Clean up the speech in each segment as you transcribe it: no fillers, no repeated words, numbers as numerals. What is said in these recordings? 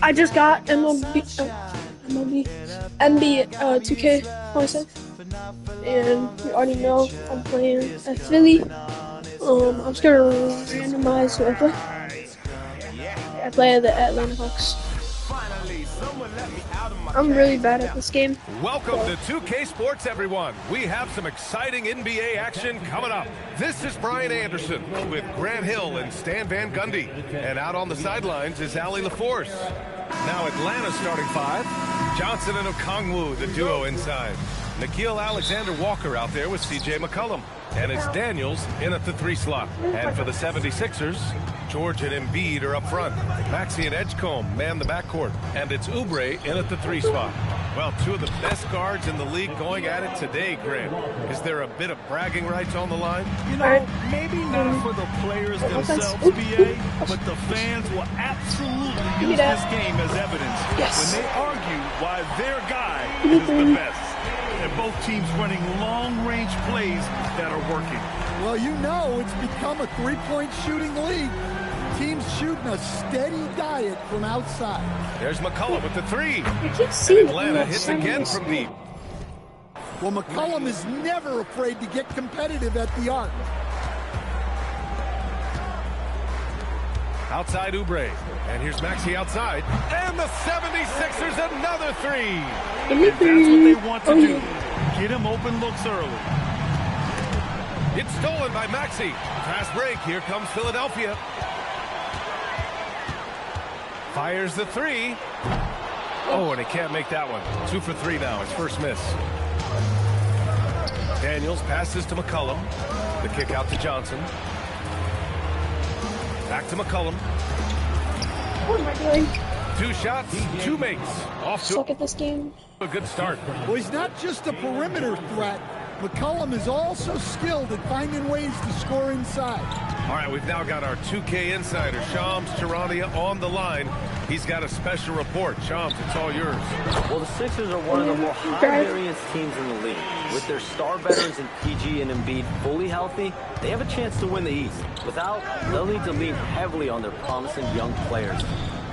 I just got NBA 2K26, and you already know I'm playing at Philly. I'm just gonna randomize who I play. I play the Atlanta Hawks. I'm really bad at this game. Welcome to 2K Sports, everyone. We have some exciting NBA action coming up. This is Brian Anderson with Grant Hill and Stan Van Gundy. And out on the sidelines is Allie LaForce. Now Atlanta starting five. Johnson and Okongwu, the duo inside. Nickeil Alexander-Walker out there with C.J. McCollum. And it's Daniels in at the 3 slot. And for the 76ers, George and Embiid are up front. Maxey and Edgecombe man the backcourt. And it's Oubre in at the 3 spot. Well, two of the best guards in the league going at it today, Grant. Is there a bit of bragging rights on the line? You know, maybe not for the players themselves, BA, but the fans will absolutely use this game as evidence when they argue why their guy is the best. And both teams running long-range plays that are working. Well, you know it's become a three-point shooting league. Teams shooting a steady diet from outside. There's McCollum with the 3. I keep seeing Atlanta hits again from deep. Well, McCollum is never afraid to get competitive at the arc. Outside Oubre. And here's Maxey outside. And the 76ers another 3. And that's what they want to do. Get him open looks early. It's stolen by Maxey. Fast break. Here comes Philadelphia. Fires the 3. Oh, and he can't make that one. 2 for 3 now. His first miss. Daniels passes to McCollum. The kick out to Johnson. Back to McCollum. What am I doing? 2 shots, 2 makes. Off to Suck at this game. a good start. Well, he's not just a perimeter threat. McCollum is also skilled at finding ways to score inside. All right, we've now got our 2K insider, Shams Charania, on the line. He's got a special report. Shams, it's all yours. Well, the Sixers are one of the more high-variance teams in the league. With their star veterans in PG and Embiid fully healthy, they have a chance to win the East. Without, they'll need to lean heavily on their promising young players.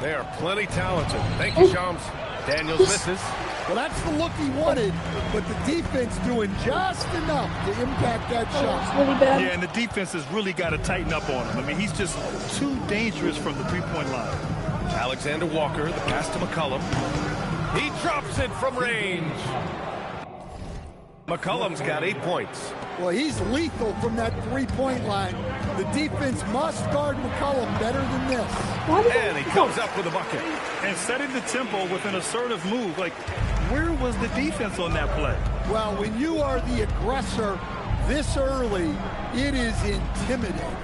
They are plenty talented. Thank you, Shams. Daniels misses. Well, that's the look he wanted, but the defense doing just enough to impact that shot. Really bad. Yeah, and the defense has really got to tighten up on him. I mean, he's just too dangerous from the three-point line. Alexander Walker, the pass to McCollum. He drops it from range. McCollum's got 8 points. Well, he's lethal from that three-point line. The defense must guard McCollum better than this. And he comes up with a bucket. And setting the tempo with an assertive move. Like, where was the defense on that play? Well, when you are the aggressor this early, it is intimidating.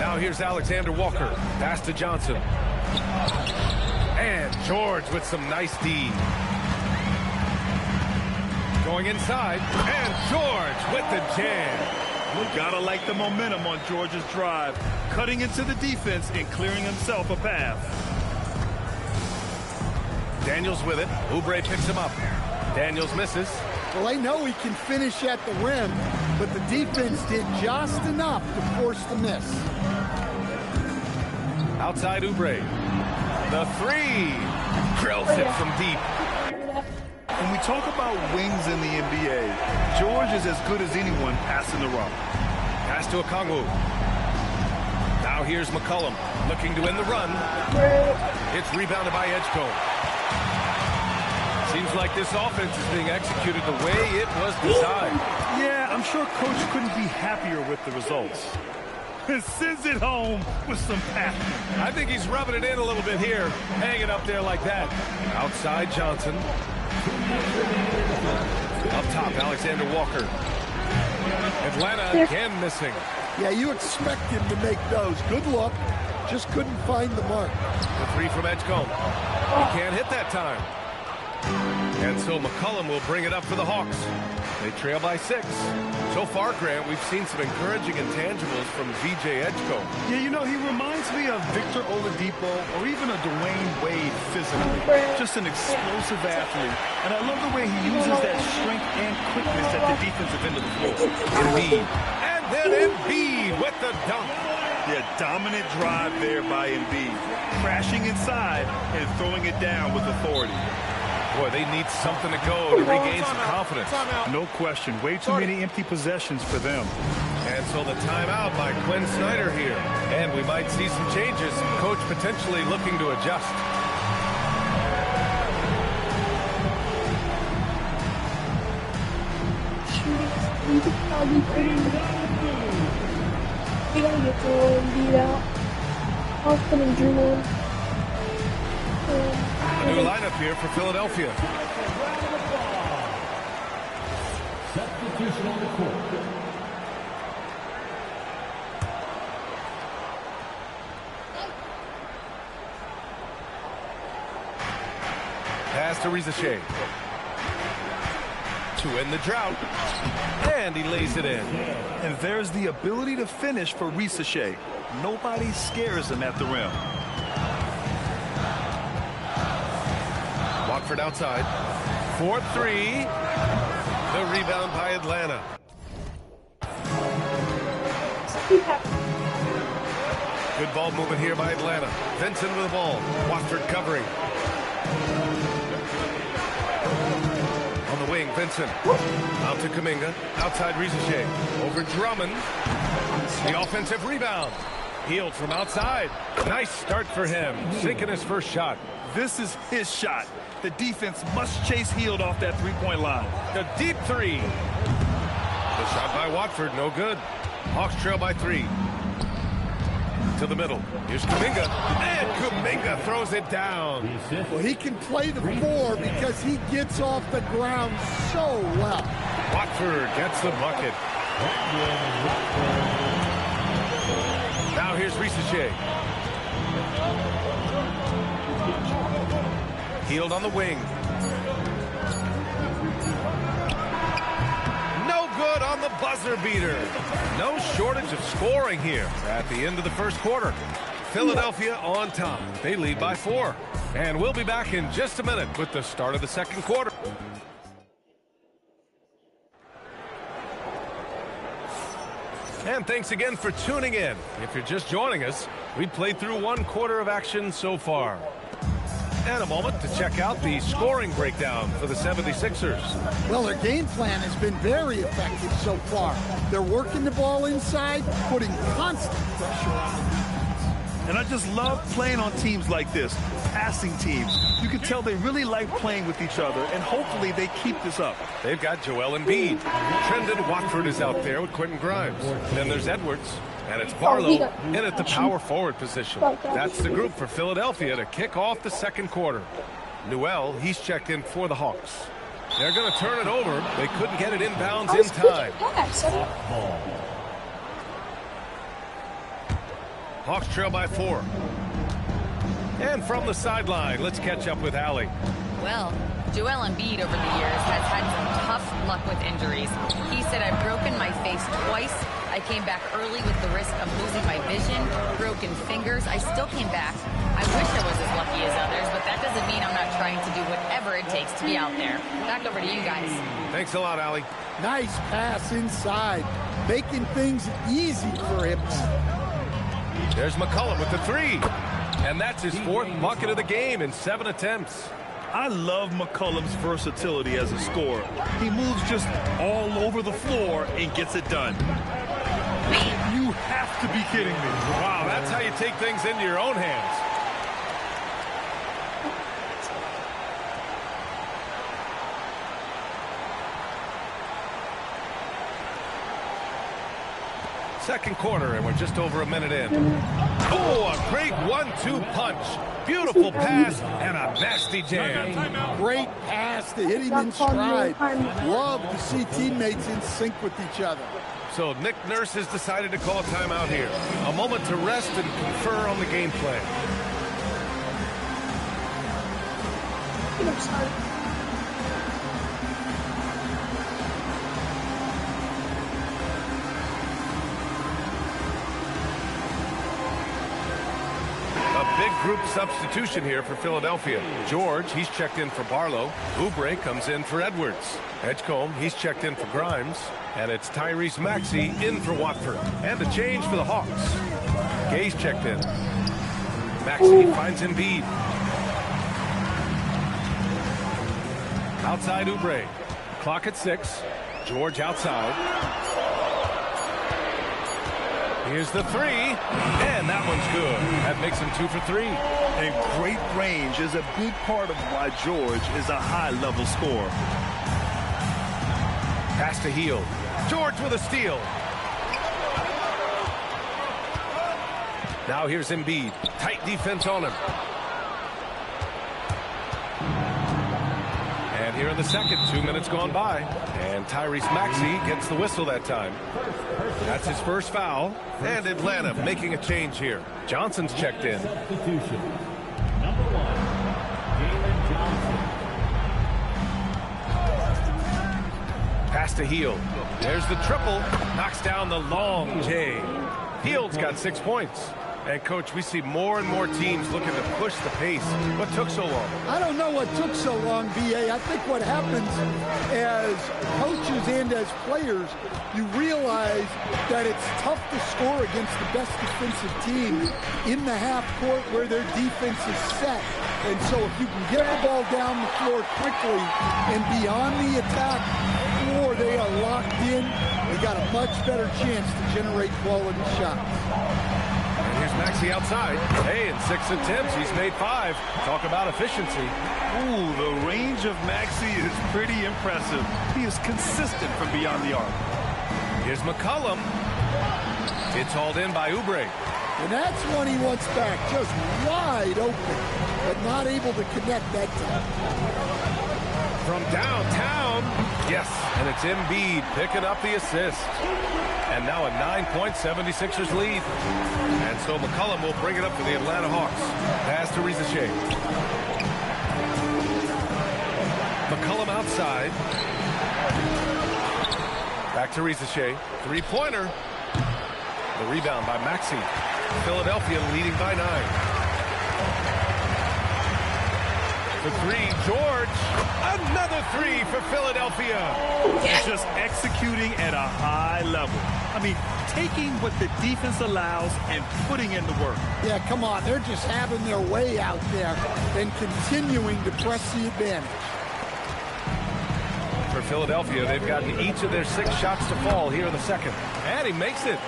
Now here's Alexander Walker. Pass to Johnson. And George with some nice D. Going inside. And George with the jam. You gotta like the momentum on George's drive. Cutting into the defense and clearing himself a path. Daniels with it. Oubre picks him up. Daniels misses. Well, I know he can finish at the rim, but the defense did just enough to force the miss. Outside Oubre. The 3. Drills it from deep. When we talk about wings in the NBA, George is as good as anyone passing the rock. Pass to Okongwu. Now here's McCollum looking to end the run. It's rebounded by Edgecombe. Seems like this offense is being executed the way it was designed. Yeah, I'm sure Coach couldn't be happier with the results. And sends it home with some passion. I think he's rubbing it in a little bit here, hanging up there like that. Outside Johnson. Up top, Alexander Walker. Atlanta again missing. Yeah, you expect him to make those. Good look. Just couldn't find the mark. The 3 from Edgecombe. He can't hit that time. And so McCollum will bring it up for the Hawks. They trail by 6. So far, Grant, we've seen some encouraging intangibles from VJ Edgecombe. Yeah, you know, he reminds me of Victor Oladipo or even a Dwayne Wade physically. Just an explosive athlete. And I love the way he uses that strength and quickness at the defensive end of the floor. Embiid. And then Embiid with the dunk. Yeah, dominant drive there by Embiid. Crashing inside and throwing it down with authority. Boy, they need something to go to regain some confidence. No question. Way too many empty possessions for them. And so the timeout by Quinn Snyder here. And we might see some changes. Coach potentially looking to adjust. We could probably we gotta get Joel Embiid out. I'll put in Drew on. A new lineup here for Philadelphia. Substitution on the court. Pass to Risacher. To end the drought. And he lays it in. And there's the ability to finish for Risacher. Nobody scares him at the rim. Watford outside. 4-3. The rebound by Atlanta. Good ball movement here by Atlanta. Vincent with the ball. Watford covering. On the wing, Vincent. Out to Kuminga. Outside Risacher. Over Drummond. The offensive rebound. Healed from outside. Nice start for him. Sinking his first shot. This is his shot. The defense must chase Hield off that three-point line. The deep three. The shot by Watford, no good. Hawks trail by 3. To the middle. Here's Kuminga. And Kuminga throws it down. Well, he can play the 4 because he gets off the ground so well. Watford gets the bucket. Now here's Risacher. Hield on the wing. No good on the buzzer beater. No shortage of scoring here at the end of the first quarter. Philadelphia on top. They lead by 4. And we'll be back in just a minute with the start of the second quarter. And thanks again for tuning in. If you're just joining us, we played through 1 quarter of action so far. And a moment to check out the scoring breakdown for the 76ers. Well, their game plan has been very effective so far. They're working the ball inside, putting constant pressure on the defense. And I just love playing on teams like this, passing teams. You can tell they really like playing with each other, and hopefully they keep this up. They've got Joel Embiid. Trendon Watford is out there with Quentin Grimes. Then there's Edwards. And it's Barlow in at the power forward position. That's the group for Philadelphia to kick off the second quarter. Newell, he's checked in for the Hawks. They're going to turn it over. They couldn't get it inbounds in time. Hawks trail by 4. And from the sideline, let's catch up with Allie. Well, Joel Embiid over the years has had some tough luck with injuries. He said, "I've broken my face twice. I came back early with the risk of losing my vision, broken fingers. I still came back. I wish I was as lucky as others, but that doesn't mean I'm not trying to do whatever it takes to be out there." Back over to you guys. Thanks a lot, Allie. Nice pass inside, making things easy for him. There's McCollum with the 3. And that's his 4th bucket of the game in 7 attempts. I love McCollum's versatility as a scorer. He moves just all over the floor and gets it done. You have to be kidding me. Wow, that's how you take things into your own hands. Second quarter, and we're just over a minute in. Oh, a great 1-2 punch. Beautiful pass and a nasty jam. Great pass to hit him in stride. Love to see teammates in sync with each other. So Nick Nurse has decided to call a timeout here. A moment to rest and confer on the game plan. Big group substitution here for Philadelphia. George, he's checked in for Barlow. Oubre comes in for Edwards. Edgecombe, he's checked in for Grimes. And it's Tyrese Maxey in for Watford. And a change for the Hawks. Gay's checked in. Maxey finds Embiid. Outside Oubre. Clock at 6. George outside. Here's the 3. And that one's good. That makes him 2 for 3. And great range is a big part of why George is a high-level scorer. Pass to Hield. George with a steal. Now here's Embiid. Tight defense on him. And here in the second, 2 minutes gone by. And Tyrese Maxey gets the whistle that time. That's his first foul. And Atlanta making a change here. Johnson's checked in. Substitution. Number 1, Jalen Johnson. Pass to Hield. There's the triple. Knocks down the long J. Hield's got 6 points. And, Coach, we see more and more teams looking to push the pace. What took so long? I don't know what took so long, B.A. I think what happens as coaches and as players, you realize that it's tough to score against the best defensive team in the half court where their defense is set. And so if you can get the ball down the floor quickly and beyond the attack floor, they are locked in. They got a much better chance to generate quality shots. Here's Maxey outside. Hey, in 6 attempts, he's made 5. Talk about efficiency. Ooh, the range of Maxey is pretty impressive. He is consistent from beyond the arc. Here's McCollum. It's hauled in by Oubre. And that's one he wants back, just wide open, but not able to connect that time. From downtown. Yes, and it's Embiid picking up the assist. And now a 9-point 76ers lead. And so McCollum will bring it up for the Atlanta Hawks. Pass to Riza Shea. McCollum outside. Back to Riza Shea. 3-pointer. The rebound by Maxey. Philadelphia leading by 9. For 3, George. Another 3 for Philadelphia. It's just executing at a high level. I mean, taking what the defense allows and putting in the work. Yeah, come on. They're just having their way out there and continuing to press the advantage. For Philadelphia, they've gotten each of their 6 shots to fall here in the second. And he makes it.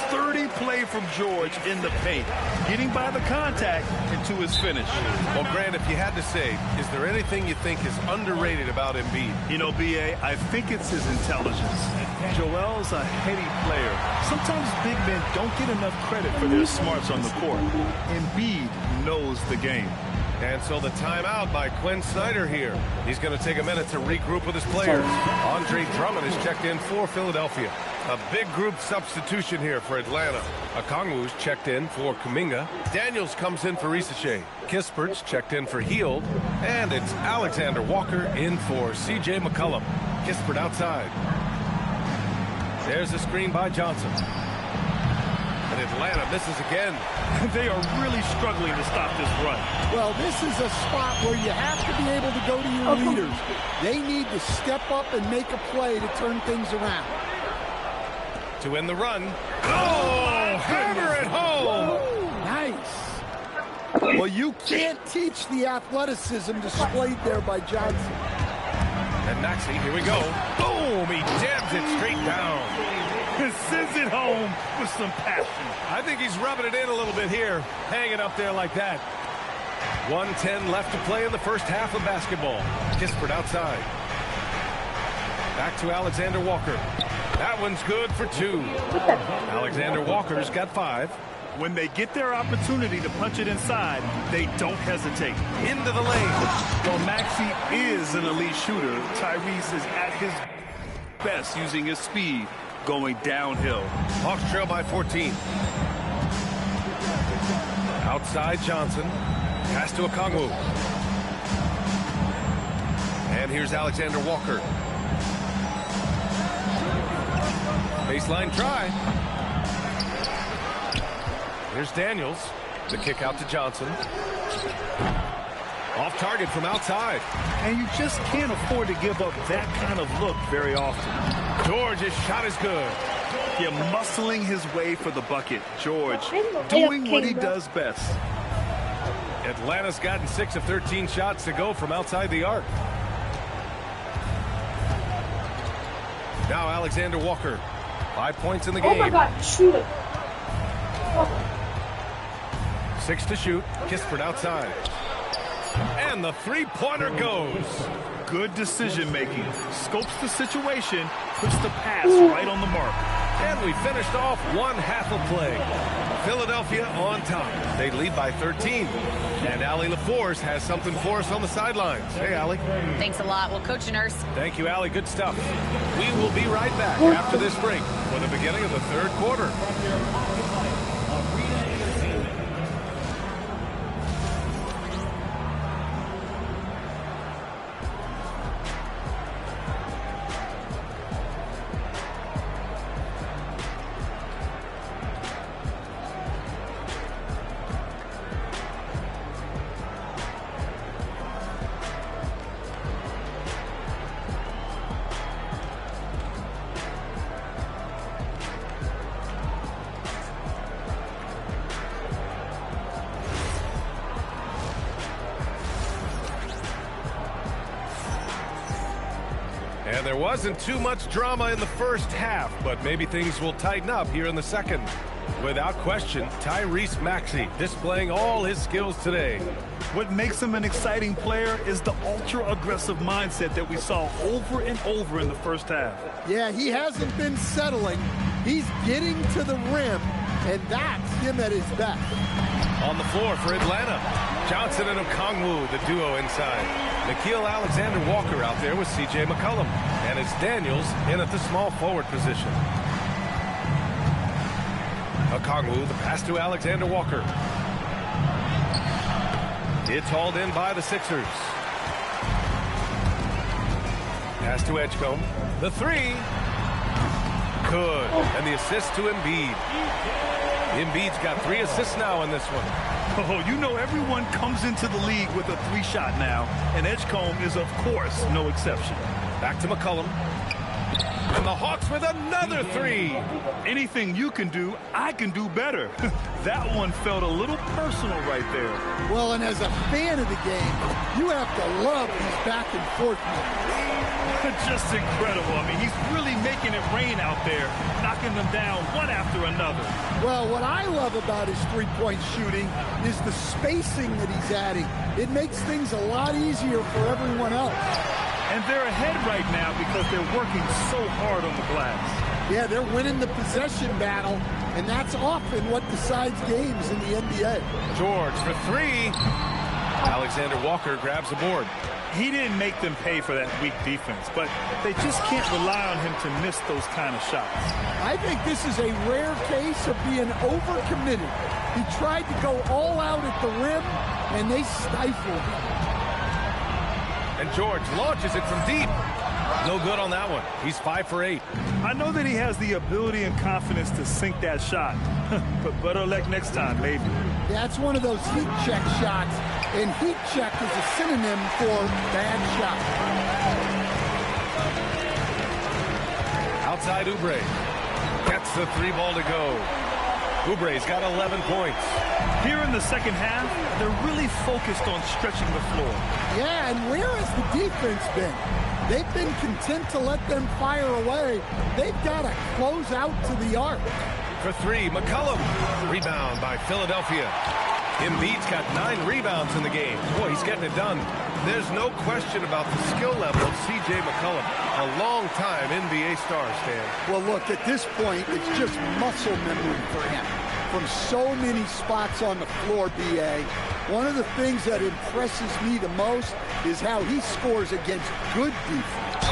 Sturdy play from George in the paint, getting by the contact and to his finish. Well, Grant, if you had to say, is there anything you think is underrated about Embiid? You know, B.A., I think it's his intelligence. Joel's a heady player. Sometimes big men don't get enough credit for their smarts on the court. Embiid knows the game. And so the timeout by Quinn Snyder here. He's going to take a minute to regroup with his players. Andre Drummond is checked in for Philadelphia. A big group substitution here for Atlanta. Okongwu's checked in for Kuminga. Daniels comes in for Risache. Kispert's checked in for Hield. And it's Alexander Walker in for C.J. McCollum. Kispert outside. There's a screen by Johnson. And Atlanta misses again. They are really struggling to stop this run. Well, this is a spot where you have to be able to go to your leaders. They need to step up and make a play to turn things around. To win the run. Oh, hammer it home. Nice. Well, you can't teach the athleticism displayed there by Johnson. And Maxey, here we go. Boom, he jams it straight down. And sends it home with some passion. I think he's rubbing it in a little bit here, hanging up there like that. 1:10 left to play in the first half of basketball. Kispert outside. Back to Alexander Walker. That one's good for 2. Alexander Walker's got 5. When they get their opportunity to punch it inside, they don't hesitate. Into the lane. While Maxey is an elite shooter, Tyrese is at his best using his speed going downhill. Hawks trail by 14. Outside Johnson. Pass to Okongwu. And here's Alexander Walker. Baseline try. Here's Daniels. The kick out to Johnson. Off target from outside. And you just can't afford to give up that kind of look very often. George's shot is good. Yeah, muscling his way for the bucket. George doing what he does best. Atlanta's gotten 6 of 13 shots to go from outside the arc. Now Alexander Walker. 5 points in the game. Oh my God, shoot it. 6 to shoot. Kispert outside. And the three-pointer goes. Good decision-making. Scopes the situation, puts the pass right on the mark. And we finished off one half of play. Philadelphia on top. They lead by 13. And Allie LaForce has something for us on the sidelines. Hey, Allie. Thanks a lot. Well, Coach Nurse. Thank you, Allie. Good stuff. We will be right back after this break for the beginning of the third quarter. And there wasn't too much drama in the first half, but maybe things will tighten up here in the second. Without question, Tyrese Maxey displaying all his skills today. What makes him an exciting player is the ultra-aggressive mindset that we saw over and over in the first half. Yeah, he hasn't been settling. He's getting to the rim, and that's him at his best. On the floor for Atlanta, Johnson and Okongwu, the duo inside. Nickeil Alexander-Walker out there with C.J. McCollum. And it's Daniels in at the small forward position. Okongwu, the pass to Alexander-Walker. It's hauled in by the Sixers. Pass to Edgecombe. The three. Good. And the assist to Embiid. Embiid's got 3 assists now in this one. Oh, you know everyone comes into the league with a 3-shot now, and Edgecombe is, of course, no exception. Back to McCollum. And the Hawks with another 3. Anything you can do, I can do better. That one felt a little personal right there. Well, and as a fan of the game, you have to love these back and forth moves. Just incredible. I mean, he's really making it rain out there, knocking them down one after another. Well, what I love about his three-point shooting is the spacing that he's adding. It makes things a lot easier for everyone else. And they're ahead right now because they're working so hard on the glass. Yeah, they're winning the possession battle, and that's often what decides games in the NBA. George for 3. Alexander Walker grabs the board. He didn't make them pay for that weak defense, but they just can't rely on him to miss those kind of shots. I think this is a rare case of being overcommitted. He tried to go all out at the rim, and they stifled him. And George launches it from deep. No good on that one. He's 5 for 8. I know that he has the ability and confidence to sink that shot, but better luck next time, maybe. That's one of those heat check shots, and heat check is a synonym for bad shot. Outside Oubre. Gets the 3 ball to go. Oubre's got 11 points. Here in the second half, they're really focused on stretching the floor. Yeah, and where has the defense been? They've been content to let them fire away. They've got to close out to the arc. For 3, McCollum. Rebound by Philadelphia. Embiid's got 9 rebounds in the game. Boy, he's getting it done. There's no question about the skill level of C.J. McCollum. A long-time NBA star, Stan. Well, look, at this point, it's just muscle memory for him. From so many spots on the floor, B.A., one of the things that impresses me the most is how he scores against good defense.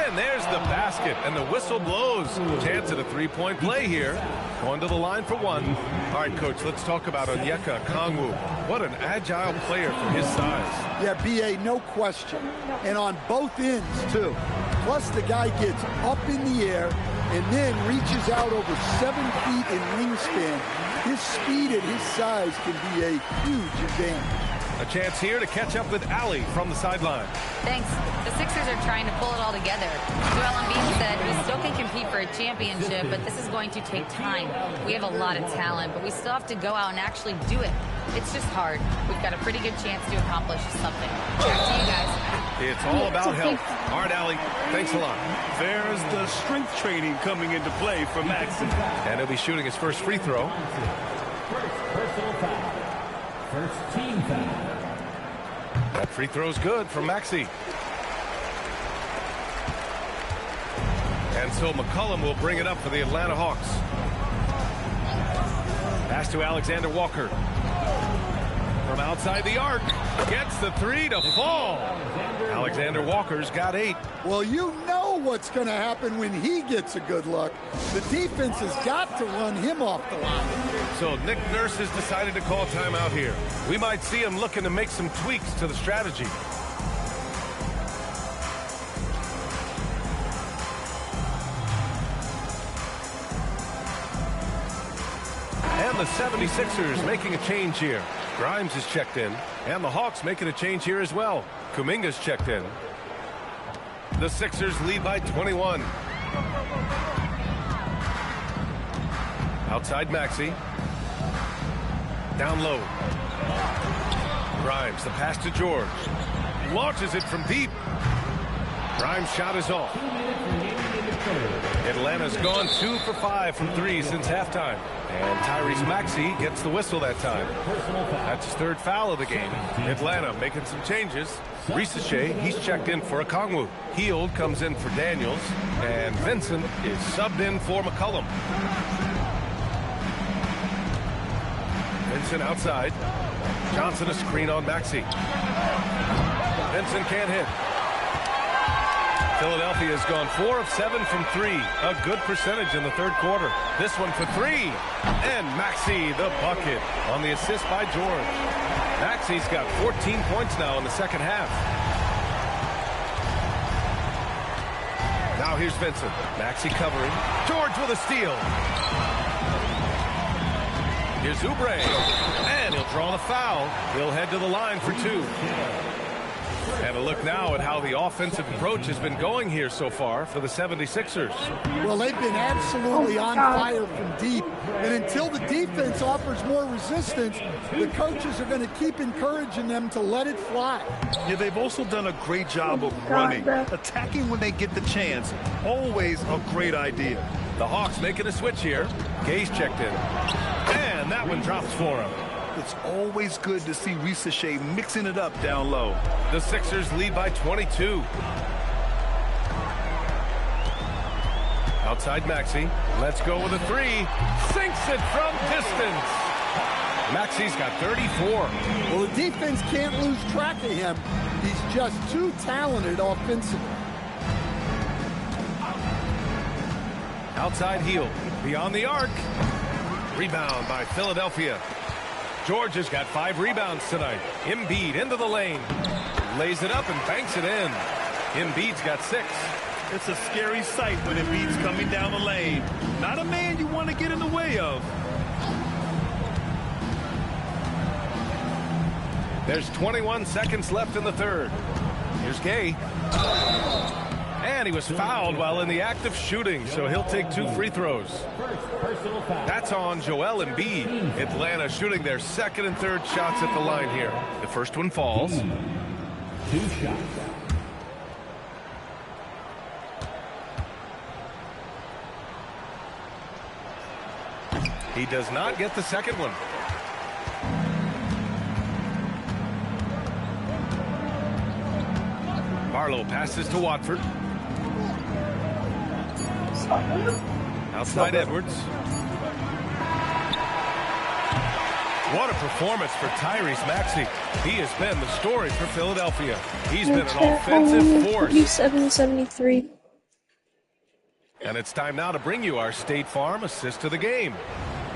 And there's the basket, and the whistle blows. Chance at a 3-point play here. Going to the line for 1. All right, Coach, let's talk about Onyeka Okongwu. What an agile player for his size. Yeah, B.A., no question. And on both ends, too. Plus, the guy gets up in the air and then reaches out over 7 feet in wingspan. His speed and his size can be a huge advantage. A chance here to catch up with Allie from the sideline. Thanks. The Sixers are trying to pull it all together. Joel Embiid said we still can compete for a championship, but this is going to take time. We have a lot of talent, but we still have to go out and actually do it. It's just hard. We've got a pretty good chance to accomplish something. Back to you guys. It's all about health. All right, Allie, thanks a lot. There's the strength training coming into play for Maxey. And he'll be shooting his first free throw. First personal foul. First team foul. That free throw's good for Maxey. And so McCollum will bring it up for the Atlanta Hawks. Pass to Alexander Walker. From outside the arc. Gets the three to fall. Alexander Walker's got 8. Well, you know what's going to happen when he gets a good look. The defense has got to run him off the line. So Nick Nurse has decided to call timeout here. We might see him looking to make some tweaks to the strategy. And the 76ers making a change here. Grimes is checked in, and the Hawks making a change here as well. Kuminga's checked in. The Sixers lead by 21. Outside Maxey. Down low. Grimes, the pass to George. Launches it from deep. Grimes' shot is off. Atlanta's gone 2 for 5 from 3 since halftime. And Tyrese Maxey gets the whistle that time. That's his 3rd foul of the game. Atlanta making some changes. Risache, he's checked in for Okongwu. Hield comes in for Daniels. And Vincent is subbed in for McCollum. Vincent outside. Johnson a screen on Maxey. Vincent can't hit. Philadelphia has gone 4 of 7 from 3. A good percentage in the 3rd quarter. This one for 3. And Maxey the bucket on the assist by George. Maxey's got 14 points now in the 2nd half. Now here's Vincent. Maxey covering. George with a steal. Here's Oubre. And he'll draw the foul. He'll head to the line for 2. And a look now at how the offensive approach has been going here so far for the 76ers. Well, they've been absolutely on fire from deep. And until the defense offers more resistance, the coaches are going to keep encouraging them to let it fly. Yeah, they've also done a great job of running. Attacking when they get the chance. Always a great idea. The Hawks making a switch here. Gay's checked in. And that one drops for him. It's always good to see Risache mixing it up down low. The Sixers lead by 22. Outside Maxey. Let's go with a 3. Sinks it from distance. Maxey's got 34. Well, the defense can't lose track of him. He's just too talented offensively. Outside Hield. Beyond the arc. Rebound by Philadelphia. George has got 5 rebounds tonight. Embiid into the lane. Lays it up and banks it in. Embiid's got 6. It's a scary sight when Embiid's coming down the lane. Not a man you want to get in the way of. There's 21 seconds left in the 3rd. Here's Gay. And he was fouled while in the act of shooting, so he'll take 2 free throws. That's on Joel Embiid. Atlanta shooting their 2nd and 3rd shots at the line here. The first one falls. 2 shots. He does not get the second one. Barlow passes to Watford. Outside Edwards. What a performance for Tyrese Maxey. He has been the story for Philadelphia. He's been an offensive force. 47-73. And it's time now to bring you our State Farm assist of the game.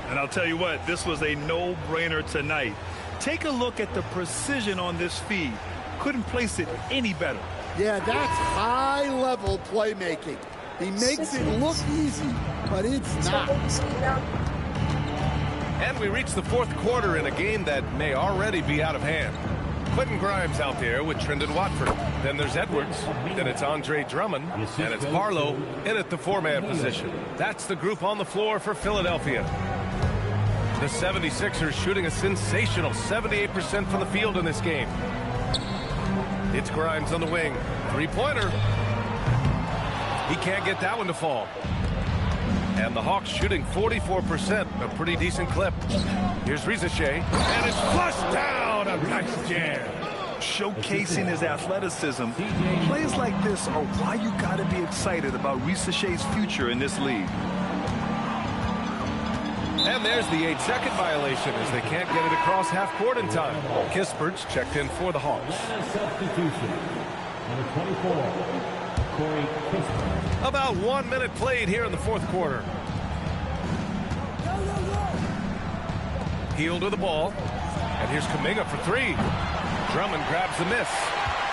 And I'll tell you what, this was a no-brainer tonight. Take a look at the precision on this feed. Couldn't place it any better. Yeah, that's high-level playmaking. He makes it look easy, but it's not. And we reach the 4th quarter in a game that may already be out of hand. Quentin Grimes out there with Trendon Watford. Then there's Edwards. Then it's Andre Drummond. And it's Barlow in at the 4-man position. That's the group on the floor for Philadelphia. The 76ers shooting a sensational 78% from the field in this game. It's Grimes on the wing. Three-pointer. He can't get that one to fall. And the Hawks shooting 44%, a pretty decent clip. Here's Risacher, and it's flushed down. A nice jam. Showcasing his athleticism, plays like this are why you got to be excited about Risacher's future in this league. And there's the 8-second violation as they can't get it across half court in time. Kispert's checked in for the Hawks. Substitution. Number 24, Corey Kispert. About 1 minute played here in the fourth quarter. Hield with the ball. And here's Kuminga for three. Drummond grabs the miss.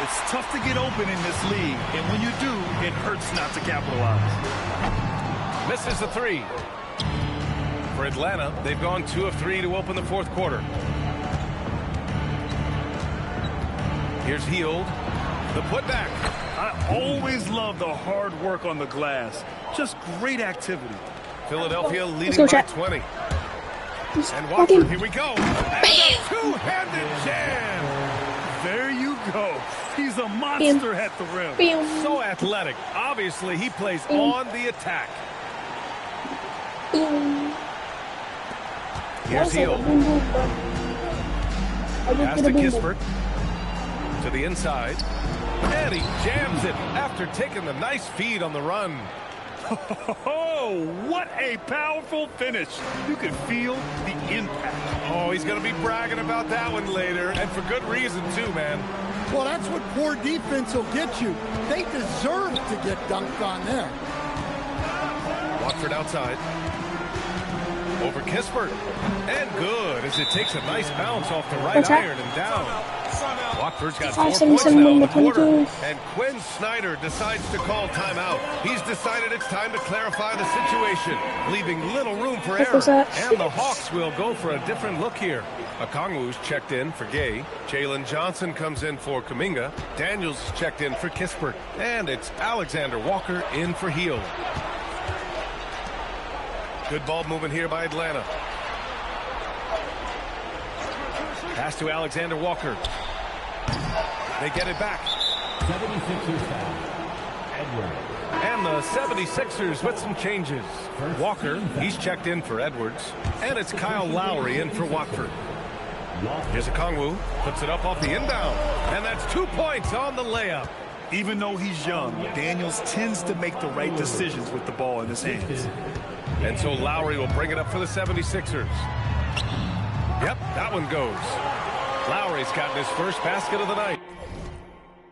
It's tough to get open in this league, and when you do, it hurts not to capitalize. Misses the three. For Atlanta, they've gone 2 of 3 to open the fourth quarter. Here's Hield. The putback. I always love the hard work on the glass. Just great activity. Philadelphia leading by 20. And Watford, here we go. And a two-handed jam. There you go. He's a monster at the rim. So athletic. Obviously, he plays on the attack. Here's Hield. Pass to Kispert. To the inside. And he jams it after taking the nice feed on the run. Oh, what a powerful finish. You can feel the impact. Oh, he's going to be bragging about that one later, and for good reason, too, man. Well, that's what poor defense will get you. They deserve to get dunked on there. Watford outside. Over Kispert. And good, as it takes a nice bounce off the right iron and down. Watford's got 4 points now in the quarter. And Quinn Snyder decides to call timeout. He's decided it's time to clarify the situation, leaving little room for error. And the Hawks will go for a different look here. Okongwu's checked in for Gay. Jalen Johnson comes in for Kuminga. Daniels checked in for Kispert. And it's Alexander Walker in for Hield. Good ball movement here by Atlanta. Pass to Alexander Walker. They get it back. 76ers foul. Edwards. And the 76ers with some changes. Walker, he's checked in for Edwards. And it's Kyle Lowry in for Watford. Here's Okongwu. Puts it up off the inbound. And that's 2 points on the layup. Even though he's young, Daniels tends to make the right decisions with the ball in his hands. And so Lowry will bring it up for the 76ers. Yep, that one goes. Lowry's gotten his first basket of the night.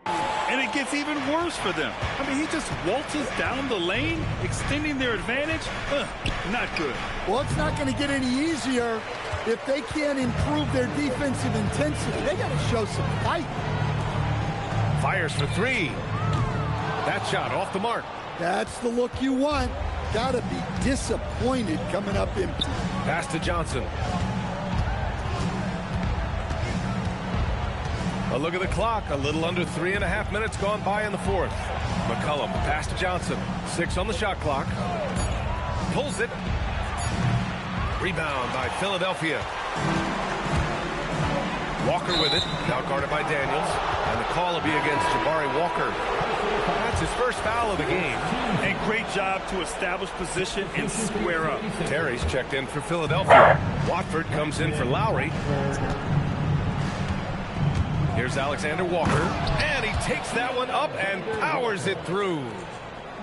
And it gets even worse for them. I mean, he just waltzes down the lane, extending their advantage. Not good. Well, it's not going to get any easier if they can't improve their defensive intensity. They got to show some fight. Fires for three. That shot off the mark. That's the look you want. Got to be disappointed coming up empty. Pass to Johnson. A look at the clock. A little under 3.5 minutes gone by in the fourth. McCollum, pass to Johnson. 6 on the shot clock. Pulls it. Rebound by Philadelphia. Walker with it. Now guarded by Daniels. And the call will be against Jabari Walker. That's his first foul of the game. And great job to establish position and square up. Terry's checked in for Philadelphia. Watford comes in for Lowry. Here's Alexander Walker, and he takes that one up and powers it through.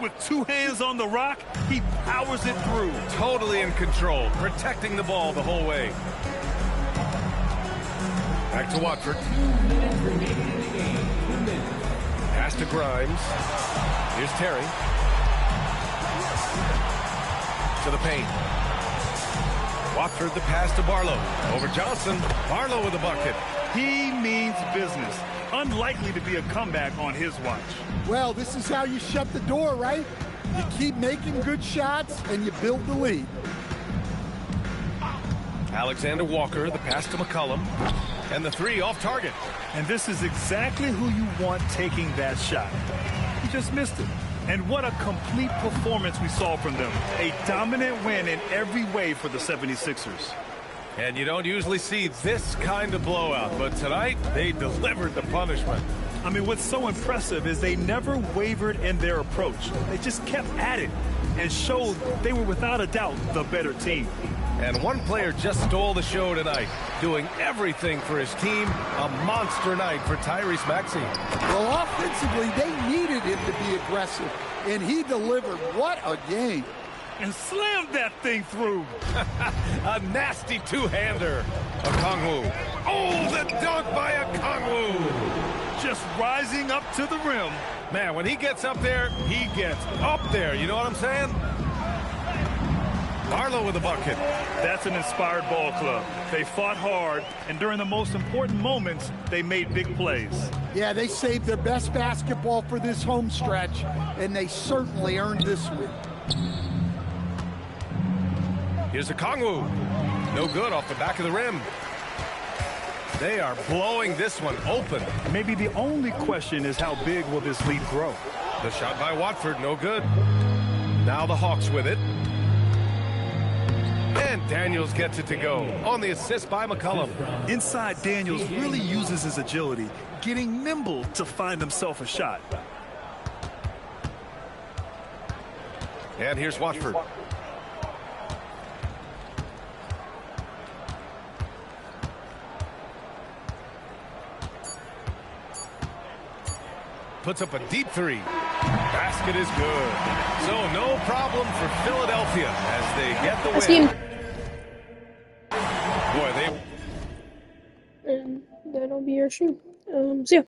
With 2 hands on the rock, he powers it through. Totally in control, protecting the ball the whole way. Back to Watford. Pass to Grimes. Here's Terry. To the paint. Watford the pass to Barlow. Over Johnson. Barlow with the bucket. He means business. Unlikely to be a comeback on his watch. Well, this is how you shut the door, right? You keep making good shots and you build the lead. Alexander Walker, the pass to McCollum. And the three off target. And this is exactly who you want taking that shot. He just missed it. And what a complete performance we saw from them. A dominant win in every way for the 76ers. And you don't usually see this kind of blowout, but tonight they delivered the punishment. I mean, what's so impressive is they never wavered in their approach. They just kept at it and showed they were without a doubt the better team. And one player just stole the show tonight, doing everything for his team. A monster night for Tyrese Maxey. Well, offensively, they needed him to be aggressive, and he delivered. What a game. And slammed that thing through. A nasty two-hander. Okongwu. Oh, the dunk by Okongwu. Just rising up to the rim. Man, when he gets up there, he gets up there. You know what I'm saying? Barlow with a bucket. That's an inspired ball club. They fought hard, and during the most important moments, they made big plays. Yeah, they saved their best basketball for this home stretch, and they certainly earned this win. Here's Okongwu. No good off the back of the rim. They are blowing this one open. Maybe the only question is how big will this lead grow? The shot by Watford, no good. Now the Hawks with it. And Daniels gets it to go on the assist by McCollum. Inside, Daniels really uses his agility, getting nimble to find himself a shot. And here's Watford. Puts up a deep three. Basket is good. So no problem for Philadelphia as they get the win. Boy, and that'll be our shoe. See ya.